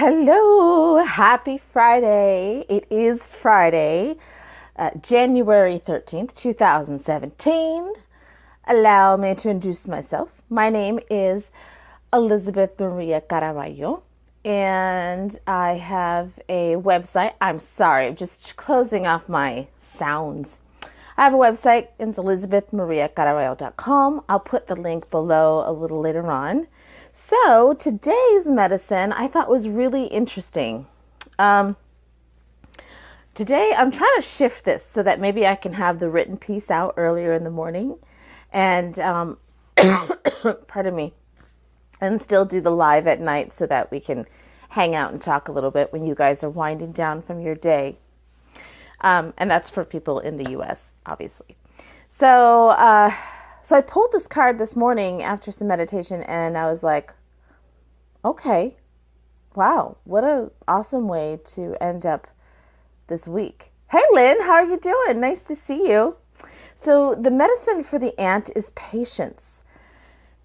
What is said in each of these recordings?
Hello, happy Friday. It is Friday, January 13th, 2017. Allow me to introduce myself. My name is Elizabeth Maria Caraballo, and I have a website. I'm sorry, I'm just closing off my sounds. I have a website. It's elizabethmariacaraballo.com. I'll put the link below a little later on. So today's medicine I thought was really interesting. Um, Today I'm trying to shift this so that maybe I can have the written piece out earlier in the morning, and pardon me, and still do the live at night so that we can hang out and talk a little bit when you guys are winding down from your day. And that's for people in the U.S., obviously. So I pulled this card this morning after some meditation, and I was like, okay, wow, what a awesome way to end up this week. Hey, Lynn, how are you doing? Nice to see you. So the medicine for the ant is patience.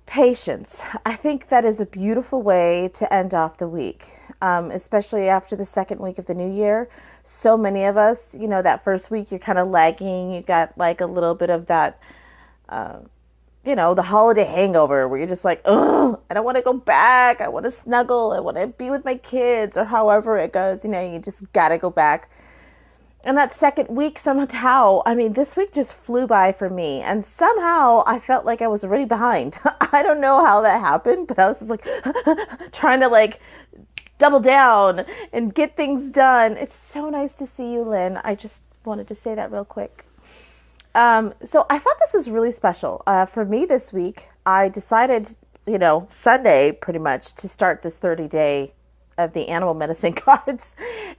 Patience. I think that is a beautiful way to end off the week, especially after the second week of the new year. So many of us, that first week you're kind of lagging. You got like a little bit of that, uh, the holiday hangover where you're just like, oh, I don't want to go back. I want to snuggle. I want to be with my kids, or however it goes. You just got to go back. And that second week, somehow, this week just flew by for me. And somehow I felt like I was already behind. I don't know how that happened, but I was just like trying to double down and get things done. It's so nice to see you, Lynn. I just wanted to say that real quick. So I thought this was really special. For me this week, I decided, Sunday pretty much to start this 30-day of the animal medicine cards.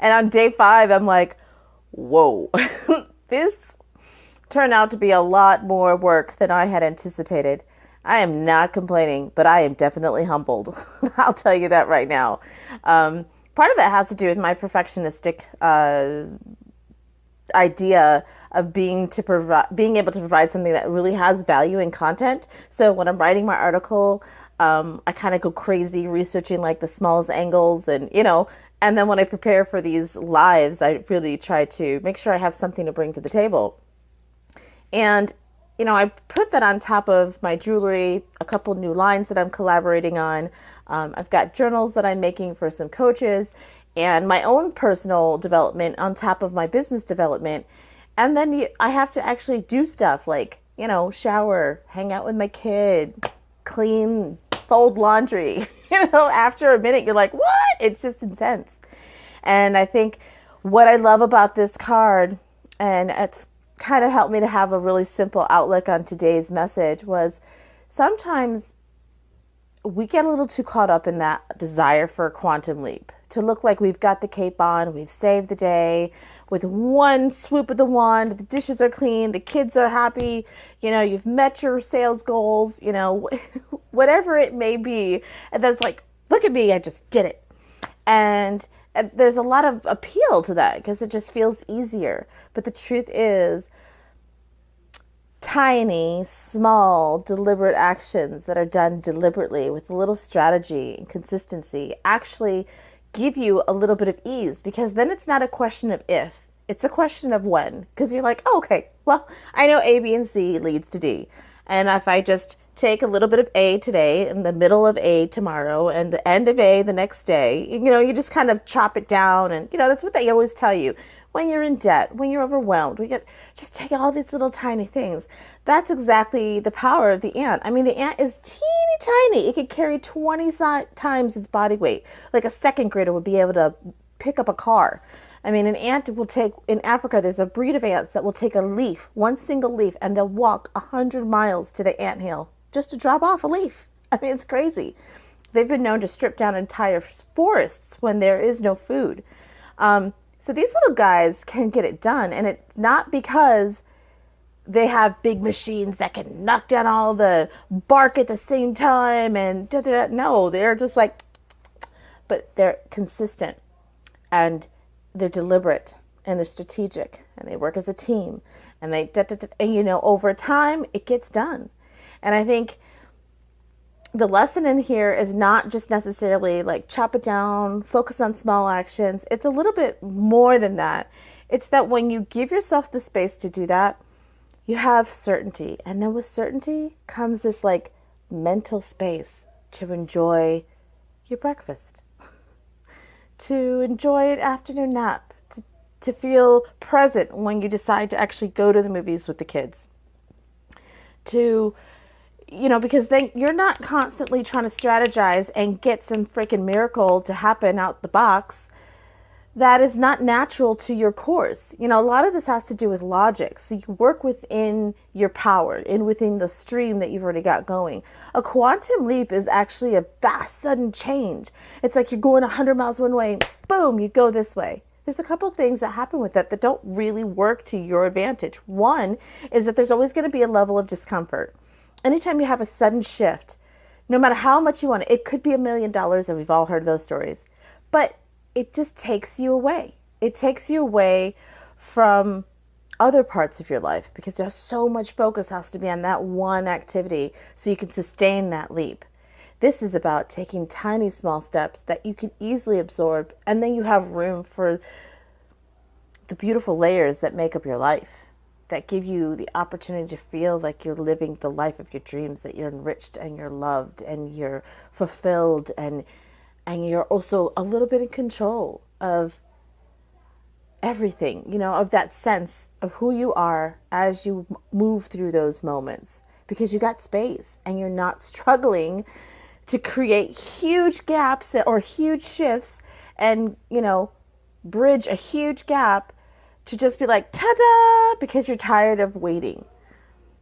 And on day 5, I'm like, whoa, this turned out to be a lot more work than I had anticipated. I am not complaining, but I am definitely humbled. I'll tell you that right now. Part of that has to do with my perfectionistic idea of being able to provide something that really has value and content. So when I'm writing my article, I kind of go crazy researching like the smallest angles, and then when I prepare for these lives, I really try to make sure I have something to bring to the table. And I put that on top of my jewelry, a couple new lines that I'm collaborating on. I've got journals that I'm making for some coaches, and my own personal development on top of my business development. And then I have to actually do stuff like, shower, hang out with my kid, clean, fold laundry. After a minute, you're like, what? It's just intense. And I think what I love about this card, and it's kind of helped me to have a really simple outlook on today's message, was sometimes we get a little too caught up in that desire for a quantum leap, to look like we've got the cape on, we've saved the day with one swoop of the wand, the dishes are clean, the kids are happy, you've met your sales goals, whatever it may be. And that's like, look at me, I just did it. And there's a lot of appeal to that because it just feels easier. But the truth is, tiny, small, deliberate actions that are done deliberately with a little strategy and consistency actually give you a little bit of ease, because then it's not a question of if, it's a question of when. Because you're like, oh, okay, well, I know A, B, and C leads to D. And if I just take a little bit of A today and the middle of A tomorrow and the end of A the next day, you just kind of chop it down. And, that's what they always tell you. When you're in debt, when you're overwhelmed, just take all these little tiny things. That's exactly the power of the ant. The ant is teeny tiny. It could carry 20 times its body weight. Like a second grader would be able to pick up a car. An ant will take, in Africa, there's a breed of ants that will take a leaf, one single leaf, and they'll walk 100 miles to the anthill just to drop off a leaf. It's crazy. They've been known to strip down entire forests when there is no food. So these little guys can get it done, and it's not because they have big machines that can knock down all the bark at the same time and da-da-da. No, they're just like, but they're consistent, and they're deliberate, and they're strategic, and they work as a team, and and over time it gets done. And I think the lesson in here is not just necessarily like chop it down, focus on small actions. It's a little bit more than that. It's that when you give yourself the space to do that, you have certainty. And then with certainty comes this like mental space to enjoy your breakfast, to enjoy an afternoon nap, to feel present when you decide to actually go to the movies with the kids, to because then you're not constantly trying to strategize and get some freaking miracle to happen out the box that is not natural to your course. A lot of this has to do with logic. So you work within your power and within the stream that you've already got going. A quantum leap is actually a vast, sudden change. It's like you're going 100 miles one way, and boom, you go this way. There's a couple things that happen with that don't really work to your advantage. One is that there's always going to be a level of discomfort. Anytime you have a sudden shift, no matter how much you want it could be $1 million, and we've all heard those stories, but it just takes you away. It takes you away from other parts of your life because there's so much focus has to be on that one activity so you can sustain that leap. This is about taking tiny, small steps that you can easily absorb, and then you have room for the beautiful layers that make up your life, that give you the opportunity to feel like you're living the life of your dreams, that you're enriched and you're loved and you're fulfilled, and you're also a little bit in control of everything, of that sense of who you are as you move through those moments, because you got space and you're not struggling to create huge gaps or huge shifts and, bridge a huge gap to just be like, ta-da, because you're tired of waiting.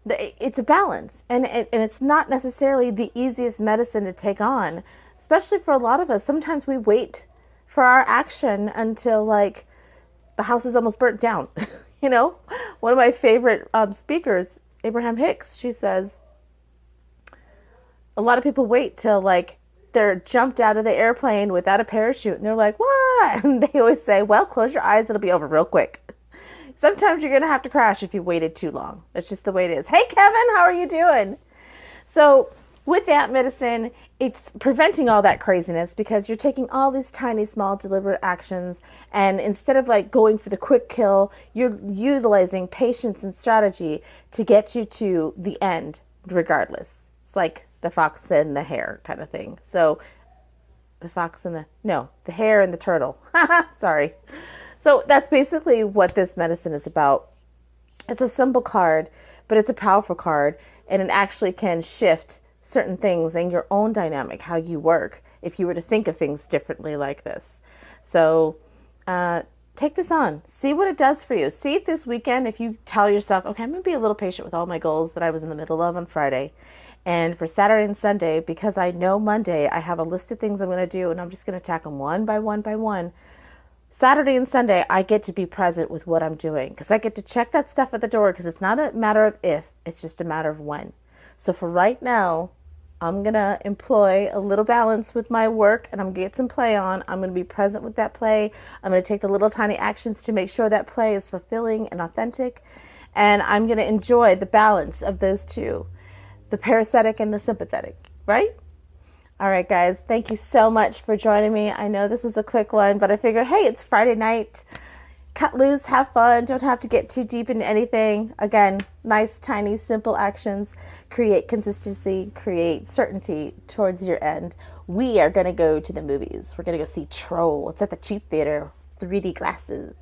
It's a balance, and it's not necessarily the easiest medicine to take on, especially for a lot of us. Sometimes we wait for our action until like the house is almost burnt down. One of my favorite speakers, Abraham Hicks, she says, a lot of people wait till like they're jumped out of the airplane without a parachute and they're like, what? And they always say, well, close your eyes, it'll be over real quick. Sometimes you're going to have to crash if you waited too long. That's just the way it is. Hey, Kevin, how are you doing? So with that medicine, it's preventing all that craziness because you're taking all these tiny, small, deliberate actions. And instead of like going for the quick kill, you're utilizing patience and strategy to get you to the end regardless. It's like the fox and the hare kind of thing. So the hare and the turtle. Sorry. So that's basically what this medicine is about. It's a simple card, but it's a powerful card, and it actually can shift certain things in your own dynamic, how you work, if you were to think of things differently like this. So take this on. See what it does for you. See if this weekend, if you tell yourself, okay, I'm going to be a little patient with all my goals that I was in the middle of on Friday. And for Saturday and Sunday, because I know Monday I have a list of things I'm going to do, and I'm just going to tackle them one by one by one. Saturday and Sunday, I get to be present with what I'm doing because I get to check that stuff at the door because it's not a matter of if, it's just a matter of when. So for right now, I'm going to employ a little balance with my work and I'm going to get some play on. I'm going to be present with that play. I'm going to take the little tiny actions to make sure that play is fulfilling and authentic. And I'm going to enjoy the balance of those two, the parasympathetic and the sympathetic, right? All right, guys, thank you so much for joining me. I know this is a quick one, but I figure, hey, it's Friday night. Cut loose, have fun. Don't have to get too deep into anything. Again, nice, tiny, simple actions. Create consistency, create certainty towards your end. We are going to go to the movies. We're going to go see Troll. It's at the Cheap Theater, 3D glasses.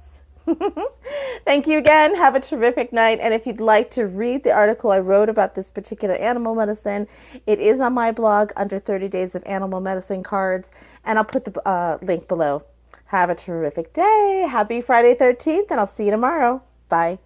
Thank you again. Have a terrific night. And if you'd like to read the article I wrote about this particular animal medicine, it is on my blog under 30 Days of Animal Medicine Cards. And I'll put the link below. Have a terrific day. Happy Friday 13th, and I'll see you tomorrow. Bye.